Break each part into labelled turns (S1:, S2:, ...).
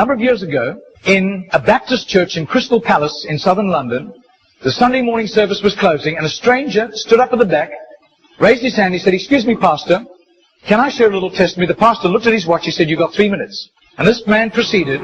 S1: number of years ago, in a Baptist church in Crystal Palace in southern London, the Sunday morning service was closing, and a stranger stood up at the back, raised his hand, he said, "Excuse me, Pastor, can I share a little testimony?" The pastor looked at his watch, he said, "You've got 3 minutes." And this man proceeded.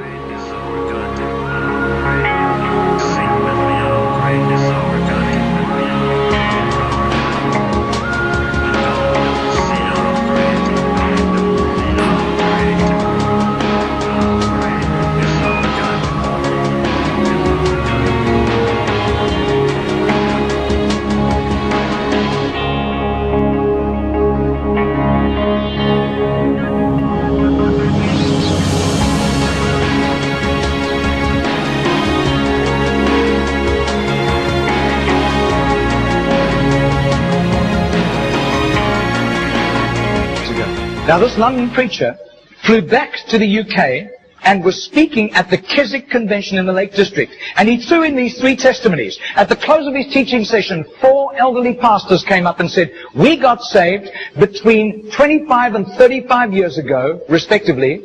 S1: Now this London preacher flew back to the UK and was speaking at the Keswick Convention in the Lake District. And he threw in these 3 testimonies. At the close of his teaching session, 4 elderly pastors came up and said, "We got saved between 25 and 35 years ago, respectively,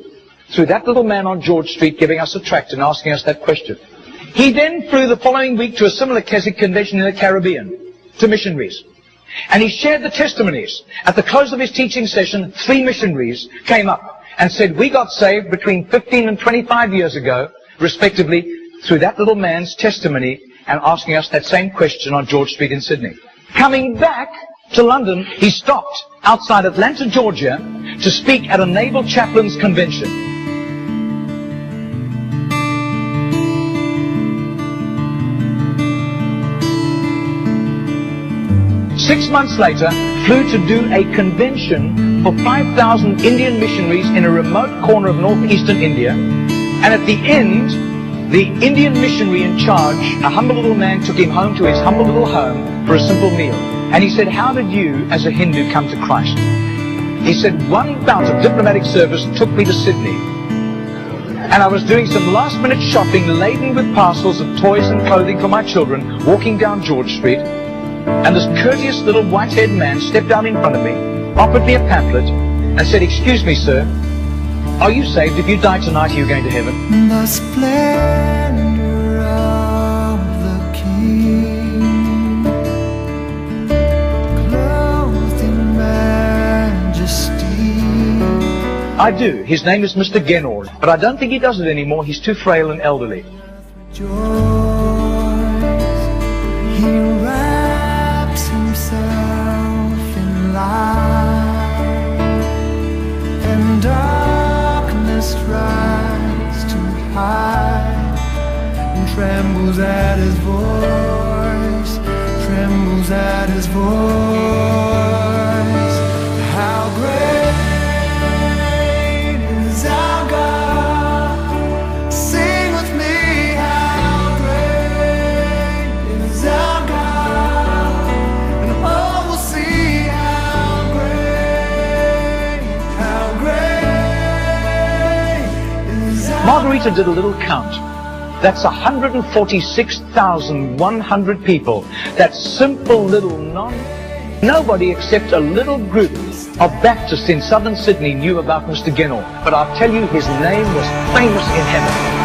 S1: through that little man on George Street giving us a tract and asking us that question." He then flew the following week to a similar Keswick Convention in the Caribbean, to missionaries. And he shared the testimonies. At the close of his teaching session, 3 missionaries came up and said, "We got saved between 15 and 25 years ago, respectively, through that little man's testimony and asking us that same question on George Street in Sydney." Coming back to London, he stopped outside Atlanta, Georgia, to speak at a Naval Chaplains Convention. 6 months later, flew to do a convention for 5,000 Indian missionaries in a remote corner of northeastern India. And at the end, the Indian missionary in charge, a humble little man, took him home to his humble little home for a simple meal. And he said, "How did you, as a Hindu, come to Christ?" He said, "One bout of diplomatic service took me to Sydney. And I was doing some last-minute shopping laden with parcels of toys and clothing for my children, walking down George Street. And this courteous little white-haired man stepped out in front of me, offered me a pamphlet, and said, 'Excuse me, sir, are you saved? If you die tonight, are you going to heaven?'"
S2: The splendor of the King, clothed in majesty.
S1: I do. His name is Mr. Genord, but I don't think he does it anymore. He's too frail and elderly.
S2: Joys, he wraps himself in light, and darkness tries to hide, and trembles at his voice, trembles at his voice. How great is our God? Sing with me, how great is our God? And all will see how great is our God.
S1: Margarita did a little count. That's 146,100 people. That simple little nobody except a little group of Baptists in southern Sydney knew about Mr. Genor. But I'll tell you, his name was famous in heaven.